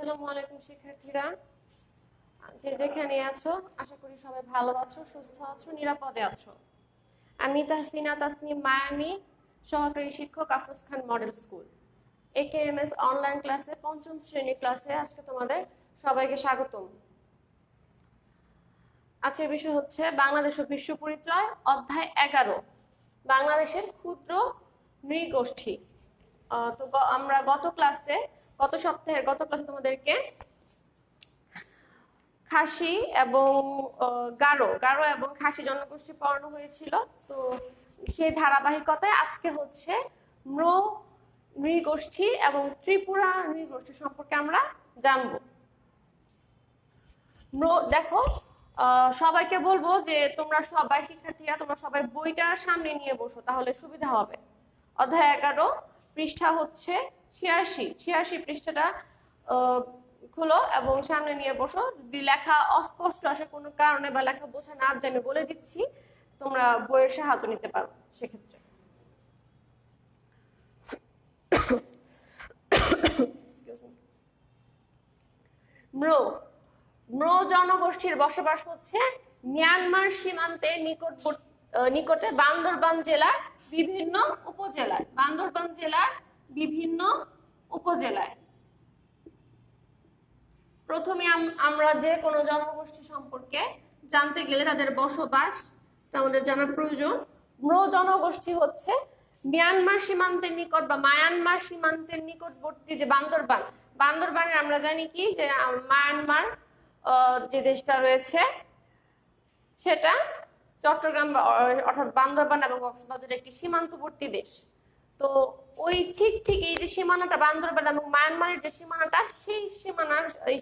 আসসালামু আলাইকুম শিক্ষার্থীরা, যে যেখানে আছো আশা করি সবাই ভালো আছো, সুস্থ আছো, নিরাপদে আছো। আমি তাহসিনা তাসনিম মায়ামি, সহকারী শিক্ষক আফরোজ খান মডেল স্কুল AKMS অনলাইন ক্লাসে পঞ্চম শ্রেণী ক্লাসে আজকে তোমাদের সবাইকে স্বাগতম। আজকের বিষয় হচ্ছে বাংলাদেশ ও বিশ্ব পরিচয়, অধ্যায় 11 বাংলাদেশের ক্ষুদ্র নৃগোষ্ঠী। তো আমরা গত সপ্তাহের গত ক্লাসে তোমাদেরকে খাসি এবং গারো এবং খাসি জনগোষ্ঠী পড়ানো হয়েছিল। তো সেই ধারাবাহিকতায় আজকে হচ্ছে নৃগোষ্ঠী এবং ত্রিপুরা নৃগোষ্ঠী সম্পর্কে আমরা জানবো। দেখো, সবাইকে বলবো যে তোমরা সবাই শিক্ষার্থীরা তোমরা সবাই বইটা সামনে নিয়ে বসো, তাহলে সুবিধা হবে। অধ্যায় 11 পৃষ্ঠা হচ্ছে 86 পৃষ্ঠাটা খুলো এবং সামনে নিয়ে বসো। যদি লেখা অস্পষ্ট আসে কোনো কারণে বা লেখা বোঝা না জানে বলে দিচ্ছি, তোমরা বইয়ের সাহায্য নিতে পারো সেক্ষেত্রে। ম্রো জনগোষ্ঠীর বসবাস হচ্ছে মিয়ানমার সীমান্তের নিকটে বান্দরবান জেলার বিভিন্ন উপজেলায়। প্রথমে আমরা যে কোনো জনগোষ্ঠী সম্পর্কে জানতে গেলে তাদের বসবাস আমাদের জানার প্রয়োজন। ম্রো জনগোষ্ঠী হচ্ছে মিয়ানমার সীমান্তের নিকট বা মায়ানমার সীমান্তের নিকটবর্তী যে বান্দরবানের আমরা জানি কি যে মায়ানমার যে দেশটা রয়েছে সেটা চট্টগ্রাম অর্থাৎ বান্দরবান এবং কক্সবাজারের একটি সীমান্তবর্তী দেশ। তো ওই ঠিক এই যে সীমানাটা বান্দরবান এবং মায়ানমারের যে সীমানাটা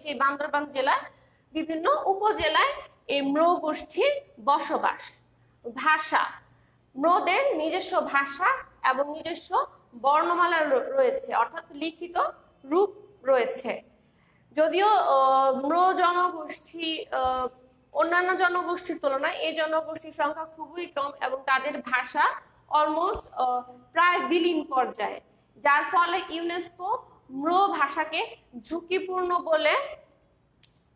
সেই বান্দরবান জেলার বিভিন্ন উপজেলায় এই ম্রো গোষ্ঠীর বসবাস। ভাষা, ম্রোদের নিজস্ব ভাষা এবং নিজস্ব বর্ণমালা রয়েছে, অর্থাৎ লিখিত রূপ রয়েছে। যদিও ম্রো জনগোষ্ঠী অন্যান্য জনগোষ্ঠীর তুলনায় এই জনগোষ্ঠীর সংখ্যা খুবই কম এবং তাদের ভাষা অলমোস্ট প্রায় বিলীন পর্যায়ে, যার ফলে ইউনেস্কো ম্রো ভাষাকে ঝুঁকিপূর্ণ বলে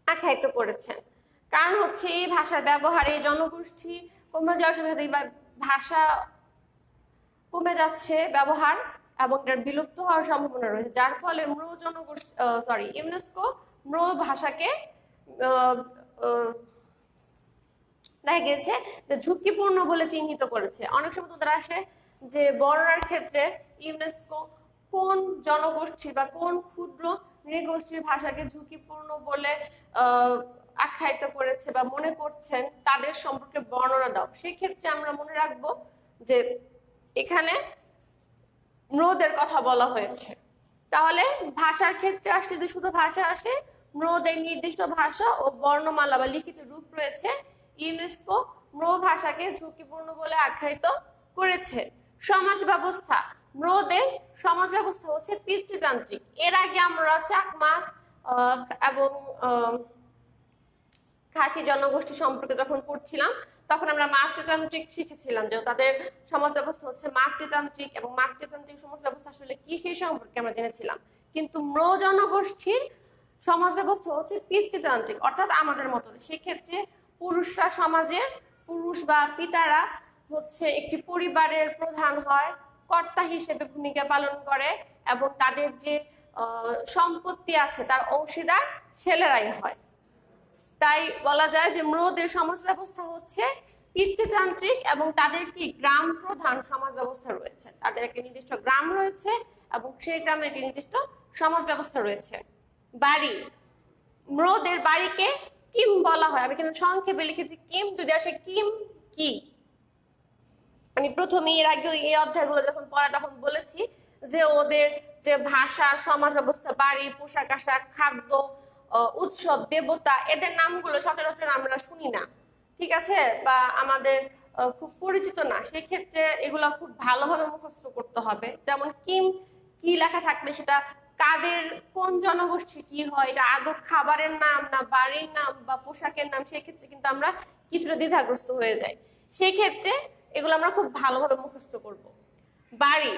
আখ্যায়িত করেছেন। কারণ হচ্ছে এই ভাষার ব্যবহারে জনগোষ্ঠী কমে যাওয়ার সাথে সাথে ভাষা কমে যাচ্ছে ব্যবহার এবং এটার বিলুপ্ত হওয়ার সম্ভাবনা রয়েছে, যার ফলে ইউনেস্কো ম্রো ভাষাকে দেখা গেছে ঝুঁকিপূর্ণ বলে চিহ্নিত করেছে। অনেক সময় তোদের আসে যে বর্ণনার ক্ষেত্রে ইউনেস্কো কোন জনগোষ্ঠী বা কোন ক্ষুদ্র নৃগোষ্ঠীর ভাষাকে ঝুঁকিপূর্ণ বলে আখ্যায়িত করেছে বা মনে করছেন তাদের সম্পর্কে বর্ণনা দাও। সেই ক্ষেত্রে আমরা মনে রাখবো যে এখানে ম্রোদের কথা বলা হয়েছে। তাহলে ভাষার ক্ষেত্রে আসলে যদি শুধু ভাষা আসে, ম্রোদের নির্দিষ্ট ভাষা ও বর্ণমালা বা লিখিত রূপ রয়েছে, ইউনেস্কো ম্রো ভাষাকে ঝুঁকিপূর্ণ বলে আখ্যায়িত করেছে। সমাজ ব্যবস্থা, ম্রোদের সমাজ ব্যবস্থা হচ্ছে পিতৃতান্ত্রিক। এর আগে আমরা চাকমা এবং খাসি জনগোষ্ঠী সম্পর্কে যখন পড়ছিলাম তখন আমরা মাতৃতান্ত্রিক শিখেছিলাম যে তাদের সমাজ ব্যবস্থা হচ্ছে মাতৃতান্ত্রিক, এবং মাতৃতান্ত্রিক সমাজ ব্যবস্থা আসলে কি সেই সম্পর্কে আমরা জেনেছিলাম। কিন্তু ম্রো জনগোষ্ঠীর সমাজ ব্যবস্থা হচ্ছে পিতৃতান্ত্রিক, অর্থাৎ আমাদের মতো। সেক্ষেত্রে পুরুষ বা পিতারা হচ্ছে একটি পরিবারের প্রধান হয়, কর্তা হিসেবে ভূমিকা পালন করে এবং তাদের যে সম্পত্তি আছে তার অংশীদার ছেলেরাই হয়। তাই বলা যায় যে ম্রোদের সমাজ ব্যবস্থা হচ্ছে পিতৃতান্ত্রিক এবং তাদের কি গ্রাম প্রধান সমাজ ব্যবস্থা রয়েছে। তাদের একটি নির্দিষ্ট গ্রাম রয়েছে এবং সেই গ্রামের একটি নির্দিষ্ট সমাজ ব্যবস্থা রয়েছে। বাড়ি, ম্রোদের বাড়িকে কিম বলা হয়। আমি কিন্তু সংক্ষেপে লিখেছি কিম। যদি আসে কিম কি, আমি প্রথমে এর আগে এই অধ্যায়গুলো যখন পড়া তখন বলেছি যে ওদের যে ভাষা, সমাজ ব্যবস্থা, বাড়ি, পোশাক আশাক, খাদ্য, উৎসব, দেবতা, এদের নামগুলো সচরাচর আমরা শুনি না, ঠিক আছে, বা আমাদের খুব পরিচিত না। সেক্ষেত্রে এগুলো খুব ভালোভাবে মুখস্থ করতে হবে। যেমন কিম কি লেখা থাকলে সেটা কাদের কোন জনগোষ্ঠী কি হয়, এটা আদৌ খাবারের নাম না বাড়ির নাম বা পোশাকের নাম, সেক্ষেত্রে কিন্তু আমরা কিছুটা দ্বিধাগ্রস্ত হয়ে যাই। সেই ক্ষেত্রে এগুলো আমরা খুব ভালোভাবে মুখস্থ করব। বাড়ি,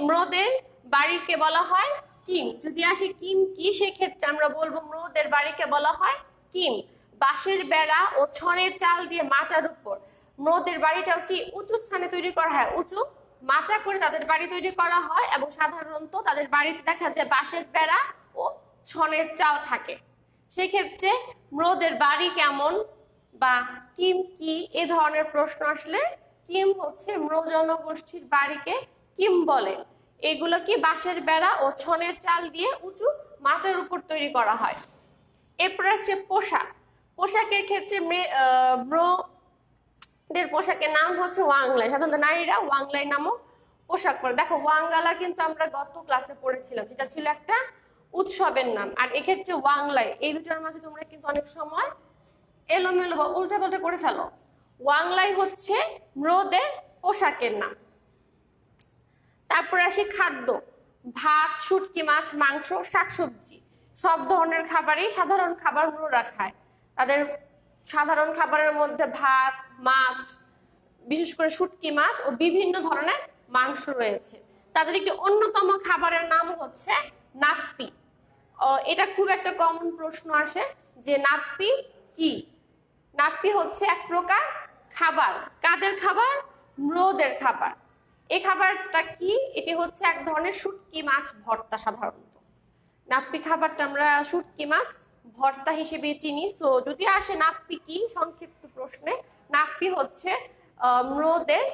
ম্রোদের বাড়িকে বলা হয় কিম। যদি আসে কিম কি, সেক্ষেত্রে আমরা বলবো ম্রোদের বাড়িকে বলা হয় কিম। বাঁশের বেড়া ও ছড়ের চাল দিয়ে মাচার উপর, ম্রোদের বাড়িটাও কি উঁচু স্থানে তৈরি করা হয়, উঁচু মাচা করে তাদের বাড়ি তৈরি করা হয়, এবং সাধারণত তাদের বাড়িতে দেখা যায় বাঁশের বেড়া ও ছনের চাল থাকে। সেক্ষেত্রে ম্রোদের বাড়ি কেমন বা কিম কি এ ধরনের প্রশ্ন আসলে কিম হচ্ছে ম্রো জনগোষ্ঠীর বাড়িকে কিম বলে। এগুলো কি বাঁশের বেড়া ও ছনের চাল দিয়ে উঁচু মাচার উপর তৈরি করা হয়। এরপর আসছে পোশাক। পোশাকের ক্ষেত্রে ম্রোদের পোশাকের নাম হচ্ছে ওয়াংলাই। সাধারণত নারীরা ওয়াংলাই নামক পোশাক পরে। দেখো ওয়াংগালা কিন্তু আমরা গত ক্লাসে পড়েছিলাম, যেটা ছিল একটা উৎসবের নাম। আর এক্ষেত্রে ওয়াংলাই, এই দুটোর মাঝে তোমরা কিন্তু অনেক সময় এলোমেলো বা উল্টাপাল্টা করে ফেলো। ওয়াংলাই হচ্ছে ম্রোদের পোশাকের নাম। তারপর আসি খাদ্য। ভাত, শুটকি মাছ, মাংস, শাকসবজি, সব ধরনের খাবারই সাধারণ খাবার ম্রোরা খায়। তাদের সাধারণ খাবারের মধ্যে ভাত, মাছ, বিশেষ করে শুটকি মাছ ও বিভিন্ন ধরনের মাংস রয়েছে। তাদের একটি অন্যতম খাবারের নাম হচ্ছে নাপ্পি। এটা খুব একটা কমন প্রশ্ন আসে যে নাপ্পি কি। নাপ্পি হচ্ছে এক প্রকার খাবার। কাদের খাবার? ম্রোদের খাবার। এই খাবারটা কি? এটি হচ্ছে এক ধরনের শুটকি মাছ ভর্তা। সাধারণত নাপ্পি খাবারটা আমরা শুটকি মাছ ভর্তা হিসেবে চিনি। তো যদি আসে নাপ্পি কি সংক্ষিপ্ত প্রশ্নে, নাপ্পি হচ্ছে ম্রোদের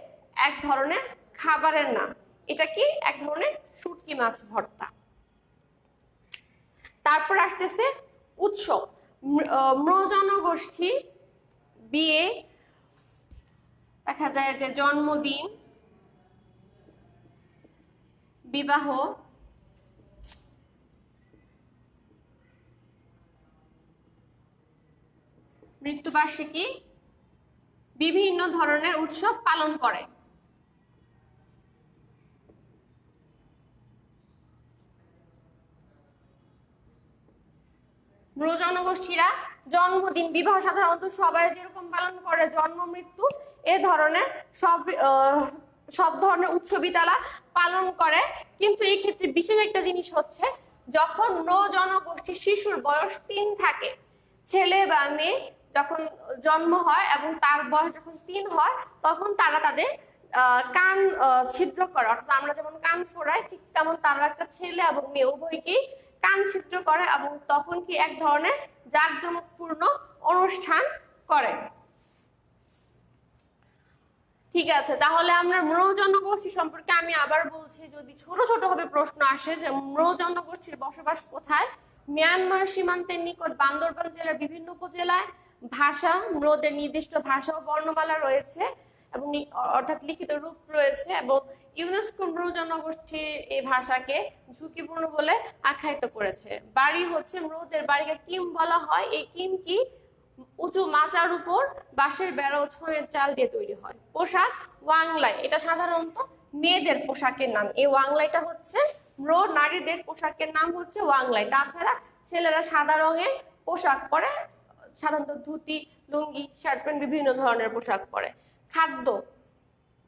এক ধরনের খাবারের নাম। এটা কি? এক ধরনের শুটকি মাছ ভর্তা। তারপর আসতেছে উৎসব। ম্রো জনগোষ্ঠী বিয়ে, দেখা যায় যে জন্মদিন, বিবাহ, মৃত্যুবার্ষিকী, বিভিন্ন ধরনের উৎসব পালন করে। ম্রো জনগোষ্ঠীরা জন্মদিন, বিবাহ সাধারণত সবাই যেরকম পালন করে, জন্ম, মৃত্যু, এ ধরনের সব ধরনের উৎসবই তারা পালন করে। কিন্তু এই ক্ষেত্রে বিশেষ একটা জিনিস হচ্ছে, যখন ম্রো জনগোষ্ঠীর শিশুর বয়স 3 থাকে, ছেলে বা মেয়ে যখন জন্ম হয় এবং তার বয়স যখন 3 হয়, তখন তারা তাদের কান ছিদ্র করে। অর্থাৎ আমরা যেমন কান ফোড়াই, ঠিক তেমন তারা একটা ছেলে এবং মেয়ে উভয়কেই কান ছিদ্র করে, এবং তখন কি এক ধরনের জাঁকজমকপূর্ণ অনুষ্ঠান করে। ঠিক আছে, তাহলে আমরা ম্রো জনগোষ্ঠী সম্পর্কে আমি আবার বলছি। যদি ছোট ছোট ভাবে প্রশ্ন আসে যে ম্রো জনগোষ্ঠীর বসবাস কোথায়, মিয়ানমার সীমান্তের নিকট বান্দরবান জেলার বিভিন্ন উপজেলায়। ভাষা, ম্রোদের নির্দিষ্ট ভাষা ও বর্ণমালা রয়েছে এবং অর্থাৎ লিখিত রূপ রয়েছে, এবং ইউনেস্কো ম্রো জনগোষ্ঠীর এই ভাষাকে ঝুঁকিপূর্ণ বলে আখ্যায়িত করেছে। বাড়ি হচ্ছে ম্রোদের বাড়িকে কিম বলা হয়। এই কিম কি? উঁচু মাচার উপর বাঁশের বেড়া ও ছনের চাল দিয়ে তৈরি হয়। পোশাক ওয়াংলাই, এটা সাধারণত মেয়েদের পোশাকের নাম। এই ওয়াংলাইটা হচ্ছে ম্রো নারীদের পোশাকের নাম হচ্ছে ওয়াংলাই। তাছাড়া ছেলেরা সাদা রঙের পোশাক পরে, সাধারণত ধুতি, লুঙ্গি, শার্ট প্যান্ট, বিভিন্ন ধরনের পোশাক পরে। খাদ্য,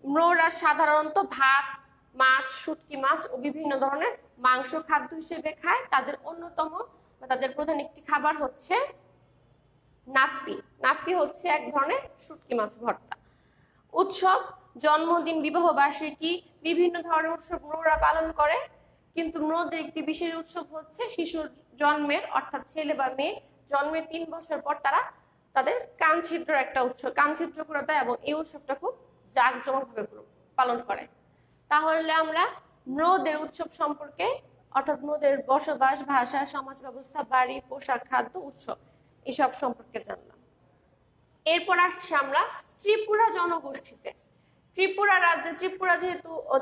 ম্রোরা সাধারণত ভাত, মাছ, শুটকি মাছ ও বিভিন্ন ধরনের মাংস খাদ্য হিসেবে খায়। তাদের অন্যতম বা তাদের প্রধান একটি খাবার হচ্ছে নাপ্পি। নাপ্পি হচ্ছে এক ধরনের শুটকি মাছ ভর্তা। উৎসব, জন্মদিন, বিবাহ বার্ষিকী, বিভিন্ন ধরনের উৎসব ম্রোরা পালন করে। কিন্তু ম্রোদের একটি বিশেষ উৎসব হচ্ছে শিশুর জন্মের, অর্থাৎ ছেলে বা মেয়ে জন্মের 3 বছর পর তারা তাদের কান ছিদ্র একটা উৎসব, কান ছিদ্র করে দেয়, এবং এই উৎসবটা খুব জাঁকজমকভাবে পালন করে। তাহলে আমরা ম্রোদের উৎসব সম্পর্কে, অর্থাৎ ম্রোদের বসবাস, ভাষা, সমাজ ব্যবস্থা, বাড়ি, পোশাক, খাদ্য, উৎসব, এসব সম্পর্কে জানলাম। এরপর আসছি আমরা ত্রিপুরা জনগোষ্ঠীতে। ত্রিপুরা রাজ্যে,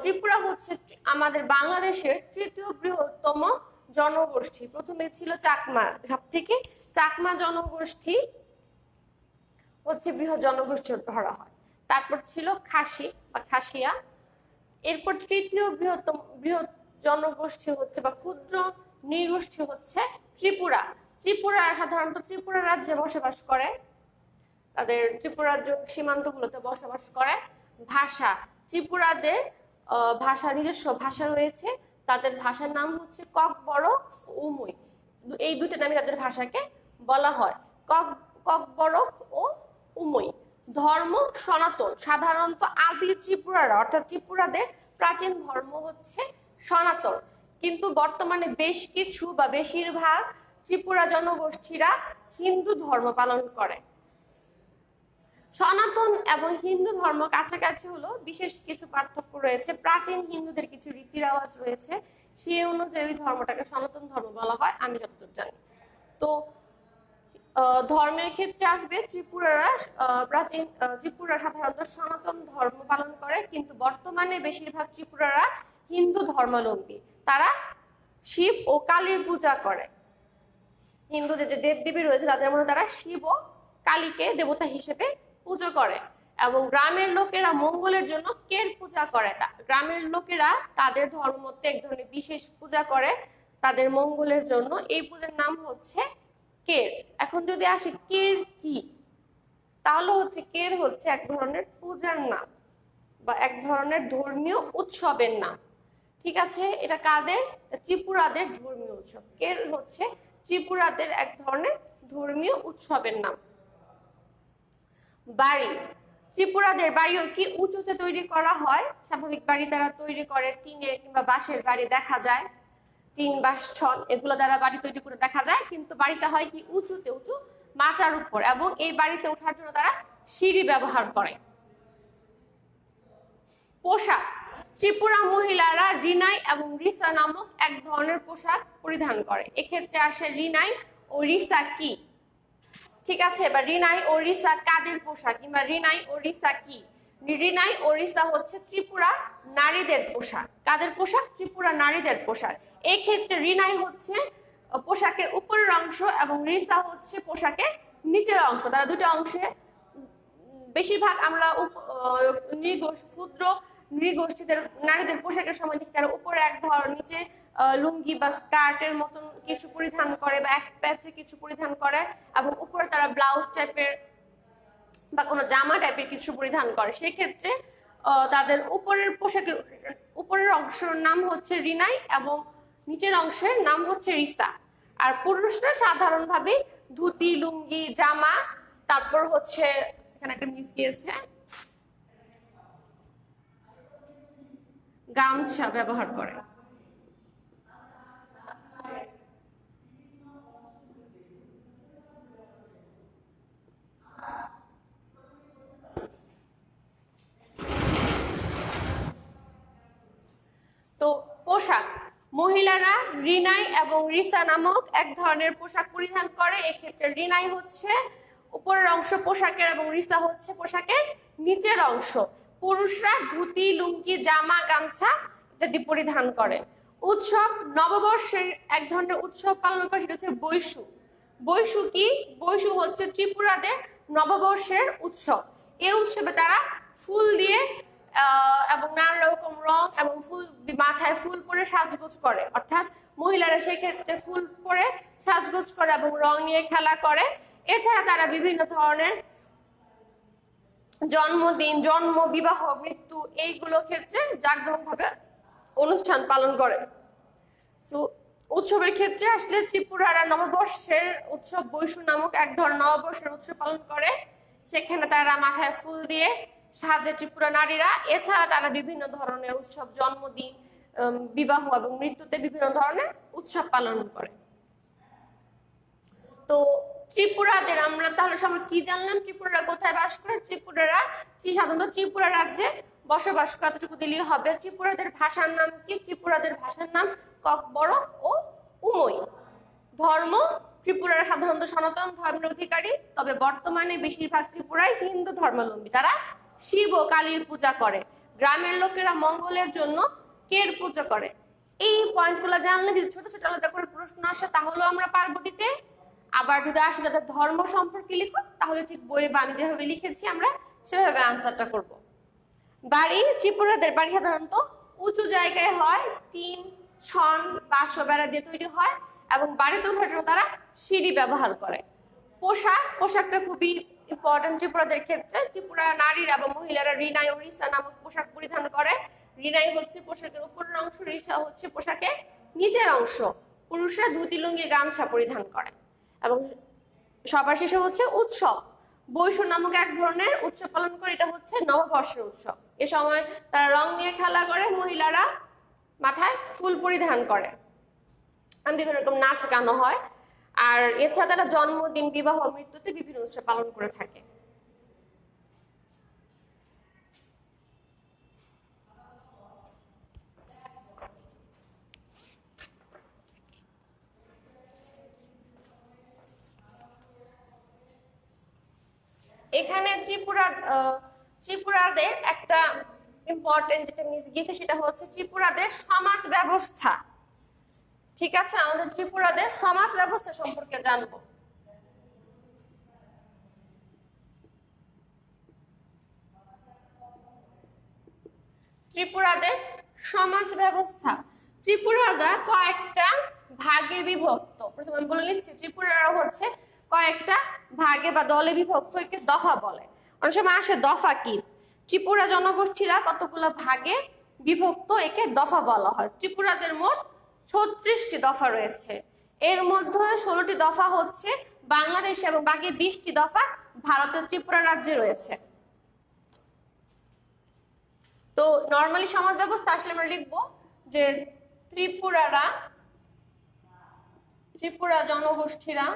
ত্রিপুরা হচ্ছে আমাদের বাংলাদেশের 3য় বৃহত্তম জনগোষ্ঠী। প্রথমে ছিল চাকমা, সব থেকে চাকমা জনগোষ্ঠী হচ্ছে বৃহৎ জনগোষ্ঠী ধরা হয়। তারপর ছিল খাসি বা খাসিয়া। এরপর 3য় বৃহৎ জনগোষ্ঠী হচ্ছে বা ক্ষুদ্র নৃগোষ্ঠী হচ্ছে ত্রিপুরা। ত্রিপুরা সাধারণত ত্রিপুরা রাজ্যে বসবাস করে, তাদের ত্রিপুরা সীমান্তগুলোতে বসবাস করে। ভাষা, ত্রিপুরাদের নিজস্ব ভাষা রয়েছে। তাদের ভাষার নাম হচ্ছে ককবরক, উমই। এই দুটো নামে তাদের ভাষাকে বলা হয়, ককবরক ও উমই। ধর্ম সনাতন, সাধারণত আদি ত্রিপুরারা অর্থাৎ ত্রিপুরাদের প্রাচীন ধর্ম হচ্ছে সনাতন, কিন্তু বর্তমানে বেশ কিছু বা বেশিরভাগ ত্রিপুরা জনগোষ্ঠীরা হিন্দু ধর্ম পালন করে। সনাতন এবং হিন্দু ধর্ম কাছাকাছি হলো, বিশেষ কিছু পার্থক্য রয়েছে। প্রাচীন হিন্দুদের কিছু রীতি রেওয়াজ রয়েছে, সেই অনুযায়ী ধর্মটাকে সনাতন ধর্ম বলা হয় আমি যতদূর জানি। তো ধর্মের ক্ষেত্রে আসবে ত্রিপুরারা, প্রাচীন ত্রিপুরা সাধারণত সনাতন ধর্ম পালন করে, কিন্তু বর্তমানে বেশিরভাগ ত্রিপুরারা হিন্দু ধর্মাবলম্বী। তারা শিব ও কালীর পূজা করে। হিন্দুদের যে দেবদেবী রয়েছে তাদের মধ্যে তারা শিব ও কালীকে দেবতা হিসেবে পুজো করে, এবং গ্রামের লোকেরা মঙ্গলের জন্য কের পূজা করে। গ্রামের লোকেরা তাদের ধর্ম মধ্যে এক ধরনের বিশেষ পূজা করে তাদের মঙ্গলের জন্য, এই পূজার নাম হচ্ছে কের। এখন যদি আসি কের কি, তাহলে হচ্ছে কের হচ্ছে এক ধরনের পূজার নাম বা এক ধরনের ধর্মীয় উৎসবের নাম। ঠিক আছে, এটা কাদের? ত্রিপুরাদের ধর্মীয় উৎসব। কের হচ্ছে ত্রিপুরাদের এক ধরনের ধর্মীয় উৎসবের নাম। বাড়ি, ত্রিপুরাদের বাড়িও কি উঁচুতে তৈরি করা হয়। স্বাভাবিক বাড়ি তারা তৈরি করে টিনের কিংবা বাঁশের বাড়ি দেখা যায়, টিন বাঁশ ছন এগুলো দ্বারা বাড়ি তৈরি করে দেখা যায়, কিন্তু বাড়িটা হয় কি উঁচুতে, উঁচু মাচার উপর, এবং এই বাড়িতে ওঠার জন্য তারা সিঁড়ি ব্যবহার করে। পোশাক, ত্রিপুরা মহিলারা রিনাই এবং রিসা নামক এক ধরনের পোশাক পরিধান করে। এক্ষেত্রে আসে রিনাই ও রিসা কি। ঠিক আছে, এবার রিনাই ও রিসা কাদের পোশাক, কিংবা রিনাই ও রিসা কি? রিনাই ও রিসা হচ্ছে ত্রিপুরা নারীদের পোশাক। কাদের পোশাক? ত্রিপুরা নারীদের পোশাক। এই ক্ষেত্রে রিনাই হচ্ছে পোশাকের উপরের অংশ এবং রিসা হচ্ছে পোশাকের নিচের অংশ। তারা দুটো অংশে, বেশিরভাগ আমরা ক্ষুদ্র নৃগোষ্ঠীদের নারীদের পোশাকের সময় দেখি তারা উপরে এক ধরনের, নিচে লুঙ্গি বা স্কার্টের মতন কিছু পরিধান করে বা এক প্যাচে কিছু পরিধান করে, এবং উপরে তারা ব্লাউজ টাইপের বা কোনো জামা টাইপের কিছু পরিধান করে। সেক্ষেত্রে তাদের উপরের পোশাকের উপরের অংশের নাম হচ্ছে রিনাই এবং নিচের অংশের নাম হচ্ছে রিসা। আর পুরুষরা সাধারণভাবে ধুতি, লুঙ্গি, জামা, তারপর হচ্ছে এখানে একটা মিস গিয়েছে, গামছা ব্যবহার করে। তো পোশাক, মহিলারা রিনাই এবং রিসা নামক এক ধরনের পোশাক পরিধান করে। এক্ষেত্রে রিনাই হচ্ছে উপরের অংশ পোশাকের এবং রিসা হচ্ছে পোশাকের নিচের অংশ। পুরুষরা ধুতি, লুঙ্গি, জামা, গামছা ইত্যাদি পরিধান করে। উৎসব, নববর্ষের এক ধরনের উৎসব পালন করে, সেটা হচ্ছে বৈশু। বৈশু কি? বৈশু হচ্ছে ত্রিপুরাদের নববর্ষের উৎসব। এই উৎসবে তারা ফুল দিয়ে এবং নানা রকম রং এবং ফুল, মাথায় ফুল পরে সাজগোজ করে, অর্থাৎ মহিলারা সেক্ষেত্রে ফুল পরে সাজগোজ করে এবং রং নিয়ে খেলা করে। এছাড়া তারা বিভিন্ন ধরনের জন্মদিন, জন্ম, বিবাহ, মৃত্যু এইগুলো ক্ষেত্রে জাঁকজমকভাবে অনুষ্ঠান পালন করে। সো উৎসবের ক্ষেত্রে আসলে ত্রিপুরারা নববর্ষের উৎসব বৈশু নামক এক ধরনের নববর্ষের উৎসব পালন করে। সেখানে তারা মাথায় ফুল দিয়ে সাজে ত্রিপুরা নারীরা। এছাড়া তারা বিভিন্ন ধরনের উৎসব, জন্মদিন, বিবাহ এবং মৃত্যুতে বিভিন্ন ধরনের উৎসব পালন করে। তো ত্রিপুরাদের আমরা তাহলে সবাই কি জানলাম? ত্রিপুরারা কোথায় বাস করে? ত্রিপুরারা সাধারণত ত্রিপুরা রাজ্যে বসবাস করে, এতটুকু দিলেই হবে। ত্রিপুরাদের ভাষার নাম কি? ত্রিপুরাদের ভাষার নাম ককবরক ও উমই। ধর্ম, ত্রিপুরারা সাধারণত সনাতন ধর্মের অধিকারী, তবে বর্তমানে বেশিরভাগ ত্রিপুরাই হিন্দু ধর্মাবলম্বী। তারা শিব ও কালীর পূজা করে। গ্রামের লোকেরা মঙ্গলের জন্য কের পূজা করে। এই পয়েন্টগুলো জানলে যদি ছোট ছোট আলাদা করে প্রশ্ন আসে তাহলেও আমরা পারবো দিতে। আবার যদি আসে তাদের ধর্ম সম্পর্কে লিখো, তাহলে ঠিক বইয়ে বা আমি যেভাবে লিখেছি আমরা সেভাবে আনসারটা করব। বাড়ি, ত্রিপুরাদের বাড়ি সাধারণত উঁচু জায়গায় হয়, টিন, ছন, বাঁশ ও বেড়া দিয়ে তৈরি হয়, এবং বাড়িতে ওঠার জন্য তারা সিঁড়ি ব্যবহার করে। পোশাক, পোশাকটা খুবই ইম্পর্টেন্ট ত্রিপুরাদের ক্ষেত্রে। ত্রিপুরা নারীরা এবং মহিলারা রিনাই ও রিসা নামক পোশাক পরিধান করে। রিনাই হচ্ছে পোশাকের উপরের অংশ, রিসা হচ্ছে পোশাকের নিচের অংশ। পুরুষরা ধুতি লুঙ্গি গামছা পরিধান করে। এবং সবার শেষে হচ্ছে উৎসব। বৈশু নামক এক ধরনের উৎসব পালন করে, এটা হচ্ছে নববর্ষের উৎসব। এ সময় তারা রং নিয়ে খেলা করে, মহিলারা মাথায় ফুল পরিধান করে, বিভিন্ন রকম নাচ গানও হয়। আর এছাড়া তারা জন্মদিন, বিবাহ, মৃত্যুতে বিভিন্ন উৎসব পালন করে থাকে। এখানে ত্রিপুরাদের একটা ইম্পর্টেন্ট যেটা মিস গিয়েছে, সেটা হচ্ছে ত্রিপুরাদের সমাজ ব্যবস্থা। ঠিক আছে, আমাদের ত্রিপুরাদের সমাজ ব্যবস্থা সম্পর্কে জানবো। ত্রিপুরাদের সমাজ ব্যবস্থা। ত্রিপুরারা কয়েকটা ভাগে বিভক্ত। প্রথমে আমি বলে নিচ্ছি, ত্রিপুরারা হচ্ছে কয়েকটা ভাগে বা দলে বিভক্ত, একে দফা বলে। অনেক সময় আসে দফা কি, ত্রিপুরা জনগোষ্ঠীরা কতগুলো ভাগে বিভক্ত, একে দফা বলা হয়। ত্রিপুরাদের মোট 36টি দফা রয়েছে। এর মধ্যে 16টি দফা হচ্ছে বাংলাদেশ এবং বাকি 20টি দফা ভারতের ত্রিপুরা রাজ্যে রয়েছে। তো নর্মালি সমাজ ব্যবস্থা আসলে আমরা লিখবো যে ত্রিপুরা জনগোষ্ঠীরা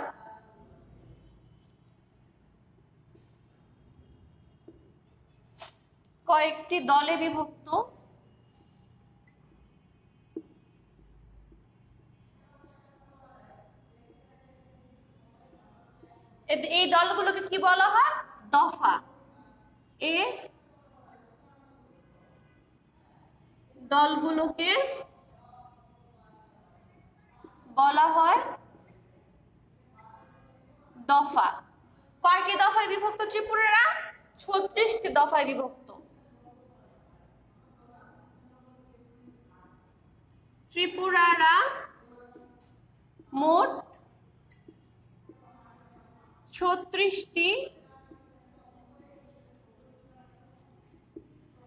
কয়েকটি দলে বিভক্ত। এই দলগুলোকে কি বলা হয়? দফা। এ দলগুলোকে বলা হয় দফা। কয়টি দফায় বিভক্ত ত্রিপুরারা? 36টি দফায় বিভক্ত। ত্রিপুরারা মোট 36টি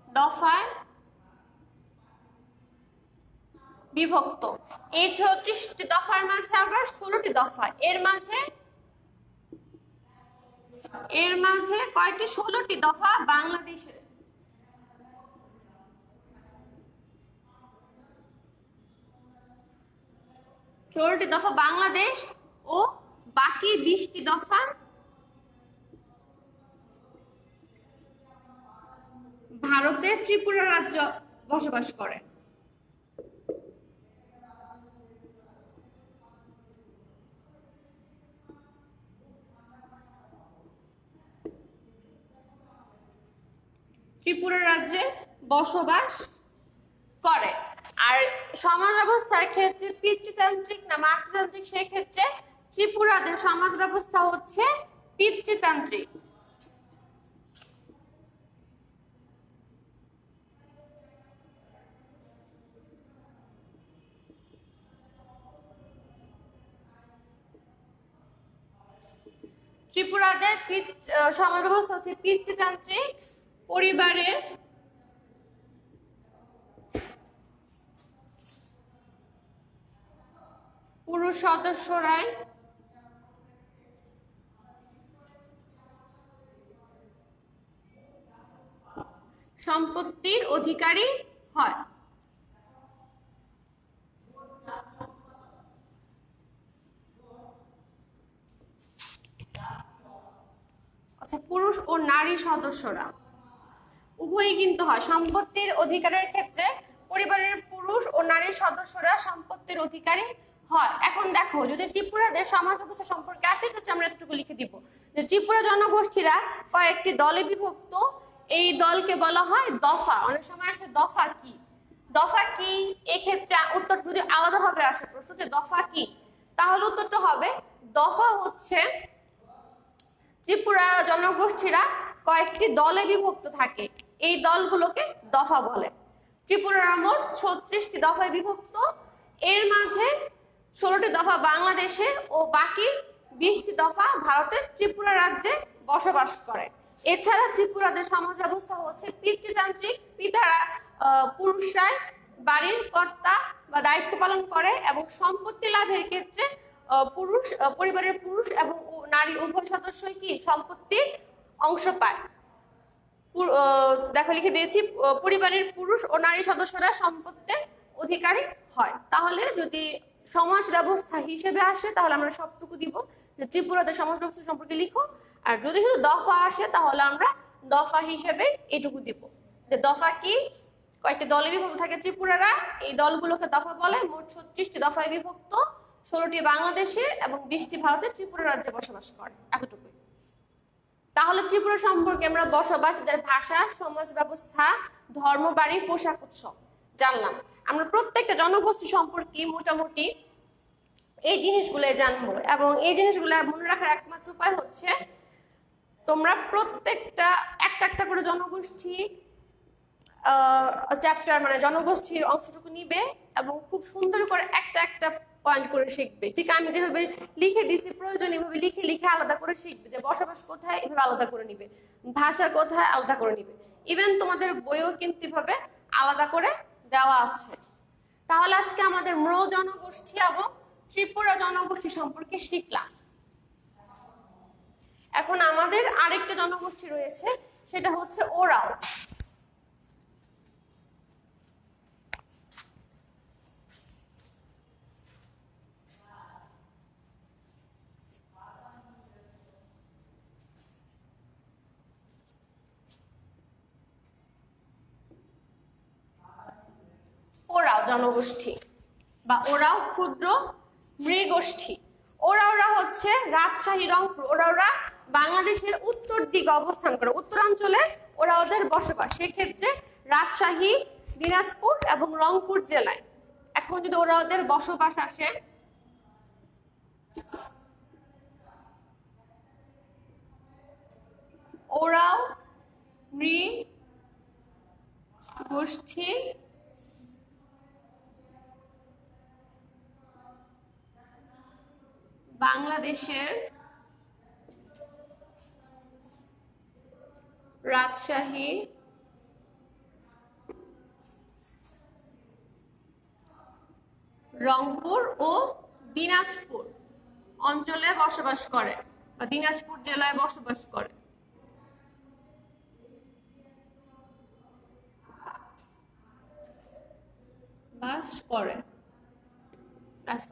দফায় বিভক্ত। এই 36টি দফার মাঝে আবার 16টি দফা। এর মাঝে কয়টি? 16টি দফা বাংলাদেশে। ষোলোটি দফা বাংলাদেশ ও বাকি 20টি দফা ভারতের ত্রিপুরা রাজ্য বসবাস করে। ত্রিপুরা রাজ্যে বসবাস করে। আর সমাজ ব্যবস্থার ক্ষেত্রে পিতৃতান্ত্রিক না মাতৃতান্ত্রিক, সেক্ষেত্রে ত্রিপুরাদের সমাজ ব্যবস্থা হচ্ছে পিতৃতান্ত্রিক। ত্রিপুরাদের সমাজ ব্যবস্থা হচ্ছে পিতৃতান্ত্রিক। পরিবারের পুরুষ সদস্যরাই সম্পত্তির অধিকারী হয়। আচ্ছা, পুরুষ ও নারী সদস্যরা উভয়ই কিন্তু হয়। সম্পত্তির অধিকারের ক্ষেত্রে পরিবারের পুরুষ ও নারী সদস্যরা সম্পত্তির অধিকারী হয়। এখন দেখো, যদি ত্রিপুরাদের সমাজ ব্যবস্থা সম্পর্কে আসে, আমরা এতটুকু লিখে দিব যে ত্রিপুরা জনগোষ্ঠীরা কয়েকটি দলে বিভক্ত। এই দলকে বলা হয় দফা। অনেক সময় আসে দফা কি, দফা কি, এক্ষেত্রে উত্তর যদি আলাদাভাবে আসে প্রশ্ন যে দফা কি, তাহলে উত্তরটা হবে দফা হচ্ছে ত্রিপুরা জনগোষ্ঠীরা কয়েকটি দলে বিভক্ত থাকে, এই দলগুলোকে দফা বলে। ত্রিপুরার মোট 36টি দফায় বিভক্ত। এর মাঝে 16টি দফা বাংলাদেশে ও বাকি 20টি দফা ভারতের ত্রিপুরা রাজ্যে বসবাস করে। এছাড়া ত্রিপুরাদের সমাজ ব্যবস্থা হচ্ছে পিতৃতান্ত্রিক। পিতারা পুরুষরাই বাড়ির কর্তা বা দায়িত্ব পালন করে এবং সম্পত্তি লাভের ক্ষেত্রে পরিবারের পুরুষ এবং নারী উভয় সদস্যই কি সম্পত্তির অংশ পায়। দেখো লিখে দিয়েছি, পরিবারের পুরুষ ও নারী সদস্যরা সম্পত্তির অধিকারী হয়। তাহলে যদি সমাজ ব্যবস্থা হিসেবে আসে তাহলে আমরা সবটুকু দিব যে ত্রিপুরাতে সমাজ ব্যবস্থা সম্পর্কে লিখো, আর যদি শুধু দফা আসে তাহলে আমরা দফা হিসেবে এটুকু দিব যে দফা কি, কয়েকটি দলে বিভক্ত থাকে ত্রিপুরারা, এই দলগুলোকে দফা বলে। মোট 36টি দফায় বিভক্ত, 16টি বাংলাদেশে এবং 20টি ভারতের ত্রিপুরা রাজ্যে বসবাস করে। এতটুকুই। তাহলে ত্রিপুরা সম্পর্কে আমরা বসবাস, ভাষা, সমাজ ব্যবস্থা, ধর্ম, বাড়ি, পোশাক, উৎসব জানলাম। আমরা প্রত্যেকটা জনগোষ্ঠী সম্পর্কে মোটামুটি এই জিনিসগুলো জানবো, এবং এই জিনিসগুলো মনে রাখার একমাত্র উপায় হচ্ছে তোমরা প্রত্যেকটা একটা করে জনগোষ্ঠী চ্যাপ্টার মানে জনগোষ্ঠীর অংশটুকু নিবে এবং খুব সুন্দর করে একটা পয়েন্ট করে শিখবে। ঠিক আমি যেভাবে লিখে দিছি প্রয়োজনীয় ভাবে লিখে আলাদা করে শিখবে, যে বসবাস কোথায় এভাবে আলাদা করে নিবে, ভাষা কোথায় আলাদা করে নিবে। ইভেন তোমাদের বইও কিন্তু এভাবে আলাদা করে দেওয়া আছে। তাহলে আজকে আমাদের ম্রো জনগোষ্ঠী এবং ত্রিপুরা জনগোষ্ঠী সম্পর্কে শিখলাম। এখন আমাদের আরেকটা জনগোষ্ঠী রয়েছে, সেটা হচ্ছে ওরাও। ওরাও জনগোষ্ঠী বা ওরাও ক্ষুদ্র নৃগোষ্ঠী। ওরা হচ্ছে রাজশাহী, রংপুর। ওরা বাংলাদেশের উত্তর দিকে অবস্থান করে, উত্তরাঞ্চলে ওরা ওদের বসবাস, সেক্ষেত্রে রাজশাহী, দিনাজপুর এবং রংপুর জেলায়। এখন যদি ওরা ওদের বসবাস আসে, ওরাও নৃগোষ্ঠী বাংলাদেশের রাজশাহী, রংপুর ও দিনাজপুর অঞ্চলে বসবাস করে বা দিনাজপুর জেলায় বসবাস করে।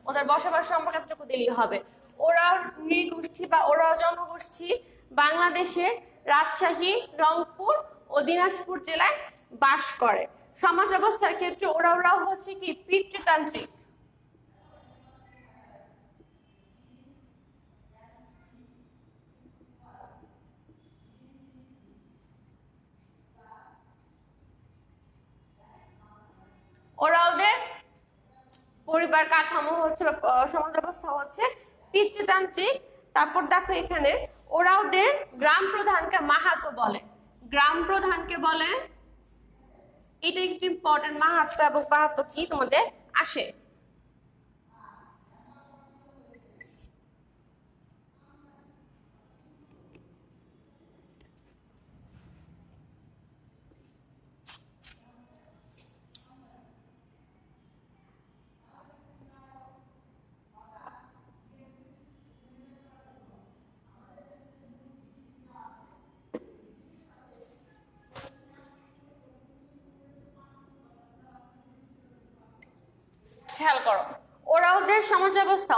ওদের বসবাস সম্পর্কে এতটুকু দিলেই হবে। ওরা নৃগোষ্ঠী বা ওরা জনগোষ্ঠী বাংলাদেশে রাজশাহী, রংপুর ও দিনাজপুর জেলায় বাস করে। সমাজ ব্যবস্থার ক্ষেত্রে ওরা হচ্ছে কি পিতৃতান্ত্রিক। ওদের পরিবার কাঠামো হচ্ছে, সমাজ ব্যবস্থা হচ্ছে পিতৃতান্ত্রিক। তারপর দেখো এখানে ওদের গ্রাম প্রধানকে মাহাতো বলে। গ্রাম প্রধানকে বলে, এটা একটু ইম্পর্টেন্ট। মাহাতো এবং বাহাতো কি তোমাদের আসে? খেয়াল করো, ওদের সমাজ ব্যবস্থা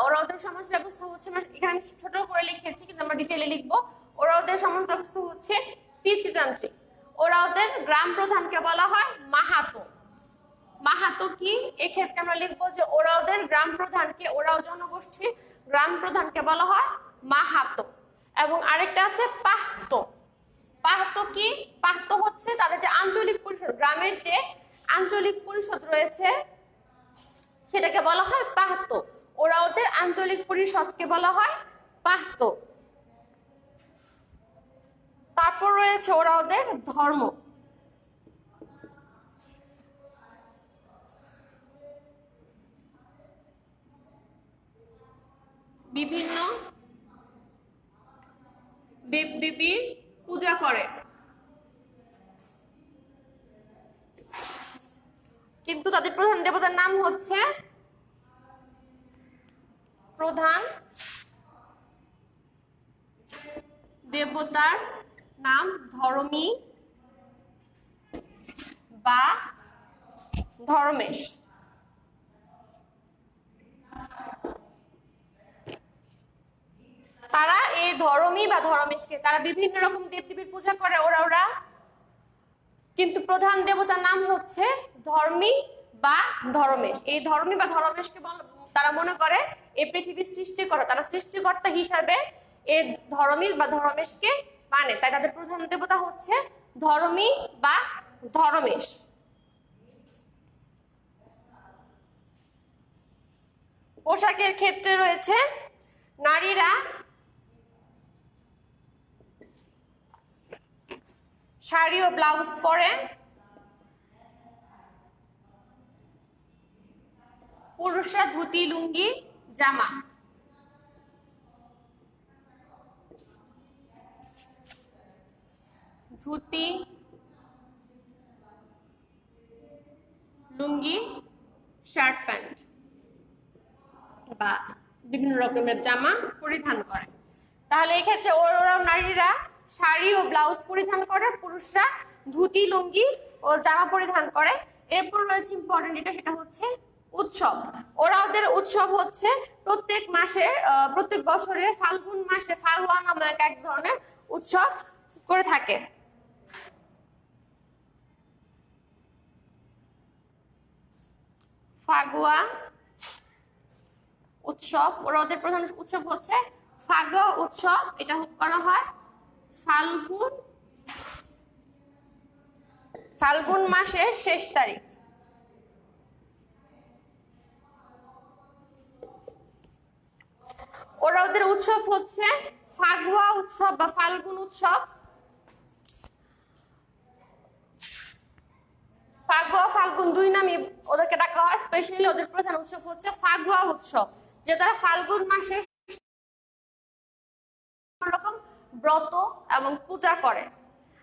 হচ্ছে, এখানে ছোট করে লিখেছি কিন্তু আমরা ডিটেইলে লিখবো। ওদের সমাজ ব্যবস্থা হচ্ছে পিতৃতান্ত্রিক। ওদের গ্রাম প্রধানকে বলা হয় মাহাতো। মাহাতো কি, এক্ষেত্রে আমরা লিখবো যে ওদের গ্রাম প্রধানকে, ওরাও জনগোষ্ঠী গ্রাম প্রধানকে বলা হয় মাহাতো। এবং আরেকটা আছে পাহতো। পাহতো কি, পাহতো হচ্ছে তাদের যে আঞ্চলিক পরিষদ, গ্রামের যে আঞ্চলিক পরিষদ রয়েছে সেটাকে বলা হয় পাহতো। ওদের আঞ্চলিক পরিষদকে বলা হয় পাহতো। তারপর রয়েছে ওদের ধর্ম। বিভিন্ন দেবদেবীর পূজা করে। কিন্তু তাদের প্রধান দেবতার নাম হচ্ছে প্রধান দেবতার নাম ধর্মী বা ধর্মেশ। তারা এই ধর্মী বা ধর্মেশকে তারা বিভিন্ন রকম দেবদেবীর পূজা করে ওরা, কিন্তু প্রধান দেবতার নাম হচ্ছে ধর্মী বা ধর্মেশ। এই ধর্মী বা ধর্মেশকে তারা মনে করে এই পৃথিবীর সৃষ্টি করে, তারা সৃষ্টিকর্তা হিসাবে এই ধর্মী বা ধর্মেশকে মানে, তাই তাদের প্রধান দেবতা হচ্ছে ধর্মী বা ধর্মেশ। পোশাকের ক্ষেত্রে রয়েছে নারীরা শাড়ি ও ব্লাউজ পরে, পুরুষরা ধুতি লুঙ্গি জামা। ধুতি লুঙ্গি শার্ট প্যান্ট বা বিভিন্ন রকমের জামা পরিধান করে। তাহলে এই ক্ষেত্রে ওরা নারীরা শাড়ি ও ব্লাউজ পরিধান করে, পুরুষরা ধুতি লুঙ্গি ও জামা পরিধান করে। এরপর রয়েছে ইম্পর্টেন্ট যেটা, সেটা হচ্ছে উৎসব। ওদের উৎসব হচ্ছে প্রত্যেক মাসে প্রত্যেক বছরে ফাল্গুন মাসে ফাগুয়া নামক এক ধরনের উৎসব করে থাকে। ফাগুয়া উৎসব, ওদের প্রধান উৎসব হচ্ছে ফাগুয়া উৎসব। এটা করা হয় ফাল্গুন মাসের শেষ তারিখ। ওদের উৎসব হচ্ছে ফাগুয়া উৎসব বা ফাল্গুন উৎসব। ফাগুয়া ফাল্গুন দুই নামে ওদেরকে ডাকা হয়। স্পেশালি ওদের প্রধান উৎসব হচ্ছে ফাগুয়া উৎসব, যে তারা ফাল্গুন মাসে রকম ব্রত এবং পূজা করে।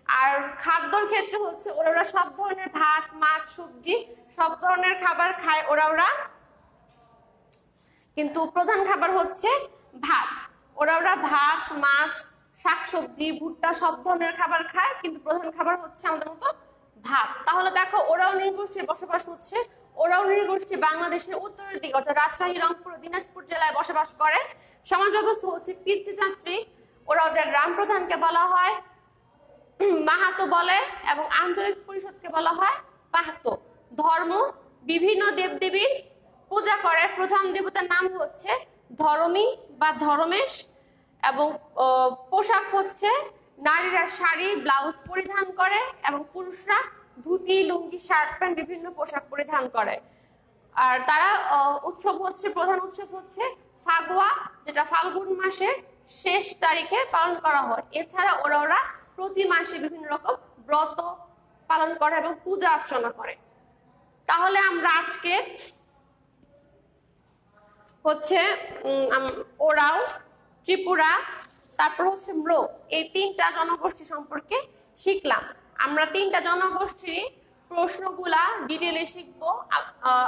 আর খাদ্যর ক্ষেত্রে হচ্ছে ওরা সব ধরনের ভাত মাছ সবজি সব ধরনের খাবার খায় ওরা, কিন্তু প্রধান খাবার হচ্ছে ভাত। ওরা ভাত মাছ শাকসবজি ভুট্টা সব ধরনের খাবার খায়, কিন্তু প্রধান খাবার হচ্ছে আমাদের মতো ভাত। তাহলে দেখো ওরাও নৃগোষ্ঠীর বসবাস হচ্ছে, ওরাও নৃগোষ্ঠী বাংলাদেশের উত্তরের দিকে অর্থাৎ রাজশাহী রংপুর দিনাজপুর জেলায় বসবাস করে। সমাজ ব্যবস্থা হচ্ছে পিতৃতান্ত্রিক। ওদের গ্রাম প্রধানকে বলা হয় মাহাতো বলে এবং আঞ্চলিক পরিষদকে বলা হয় পাহাতো। ধর্ম বিভিন্ন দেবদেবীর পূজা করে, প্রধান দেবতার নাম হচ্ছে ধর্মী বা ধর্মেশ। এবং পোশাক হচ্ছে নারীরা শাড়ি ব্লাউজ পরিধান করে এবং পুরুষরা ধুতি লুঙ্গি শার্ট প্যান্ট বিভিন্ন পোশাক পরিধান করে। আর তারা উৎসব হচ্ছে প্রধান উৎসব হচ্ছে ফাগুয়া, যেটা ফাল্গুন মাসের শেষ তারিখে পালন করা হয়। এছাড়া ওরা প্রতি মাসে বিভিন্ন রকম ব্রত পালন করে এবং পূজা অর্চনা করে। তাহলে আমরা আজকে হচ্ছে ওরাও ত্রিপুরা তারপর হচ্ছে ম্রো এই তিনটা জনগোষ্ঠী সম্পর্কে শিখলাম। আমরা তিনটা জনগোষ্ঠীর প্রশ্নগুলা ডিটেইলে শিখবো,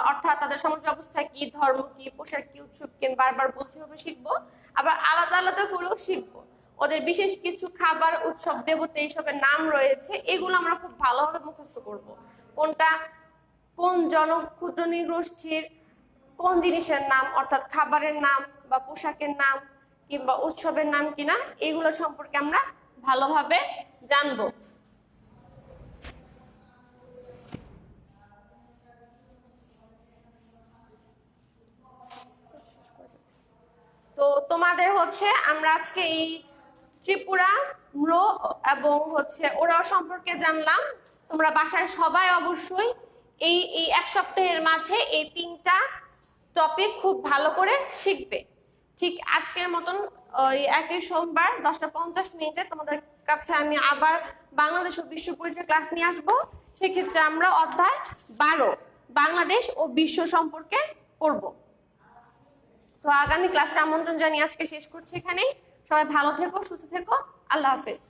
অর্থাৎ তাদের সমাজ ব্যবস্থা কি, ধর্ম কি, পোশাক কি, উৎসব কি, বারবার বলছি ভাবে শিখবো। আবার আলাদা আলাদা করেও শিখবো। ওদের বিশেষ কিছু খাবার উৎসব দেবতা এইসবের নাম রয়েছে, এগুলো আমরা খুব ভালোভাবে মুখস্থ করব। কোনটা কোন ক্ষুদ্র নৃগোষ্ঠীর কোন জিনিসের নাম, অর্থাৎ খাবারের নাম বা পোশাকের নাম কিংবা উৎসবের নাম কিনা, এগুলো সম্পর্কে আমরা ভালোভাবে জানবো। তো তোমাদের হচ্ছে আমরা আজকে এই ত্রিপুরা ম্রো এবং হচ্ছে ওরাও সম্পর্কে জানলাম। তোমরা বাসায় সবাই অবশ্যই এই এক সপ্তাহের মাঝে এই তিনটা টপিক খুব ভালো করে শিখবে। ঠিক আজকের মতন ওই একই সোমবার 10:50 তোমাদের কাছে আমি আবার বাংলাদেশ ও বিশ্ব পরিচয় ক্লাস নিয়ে আসবো। সেক্ষেত্রে আমরা অধ্যায় 12 বাংলাদেশ ও বিশ্ব সম্পর্কে পড়বো। তো আগামী ক্লাসে আমন্ত্রণ জানিয়ে আজকে শেষ করছি এখানেই। সবাই ভালো থেকো, সুস্থ থেকো, আল্লাহ হাফেজ।